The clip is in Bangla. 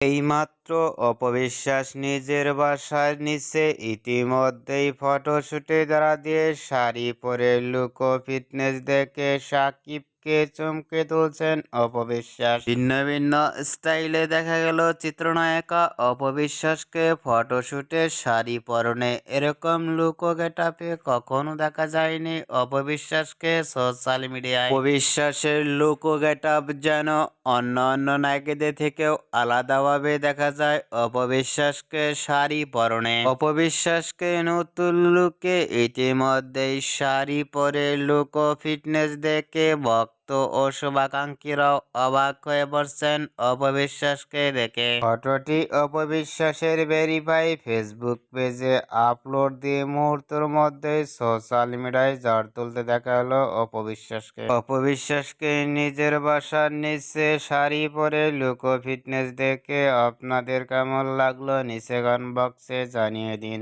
এইমাত্র অপবিশ্বাস নিজের বাসার নিচে ইতিমধ্যেই ফটোশুটে দাঁড়া দিয়ে শাড়ি পরে লুক ও ফিটনেস দেখে সাকিবকে চমকে তুলছেন অপবিশ্বাস। ভিন্ন ভিন্ন স্টাইলে দেখা গেল চিত্রনায়িকা অপবিশ্বাসকে ফটোশুটে শাড়ি পরনে। এরকম লুক ও গেটআপে কখনো দেখা যায়নি অপবিশ্বাসকে সোশ্যাল মিডিয়ায়। অপবিশ্বাসের লুক ও গেটআপ যেন অন্য নায়িকাদের থেকেও আলাদাভাবে দেখা যায় অপবিশ্বাসকে শাড়ি পরনে। অপবিশ্বাসকে নতুন লুকে ইতিমধ্যেই শাড়ি পরে লুক ও ফিটনেস দেখে ভক্ত ও শুভাকাঙ্ক্ষীরাও অবাক হয়ে পড়ছেন অপবিশ্বাসকে দেখে। ফটোটি অপবিশ্বাসের ভেরিফাই ফেসবুক পেজে আপলোড দিয়ে মুহূর্তের মধ্যেই সোশ্যাল মিডিয়ায় ঝড় তুলতে দেখা হলো অপবিশ্বাসকে নিজের বাসার নিচে শাড়ি পরে লুক ও ফিটনেস দেখে আপনাদের কেমন লাগলো নিচে কমেন্ট বক্সে জানিয়ে দিন।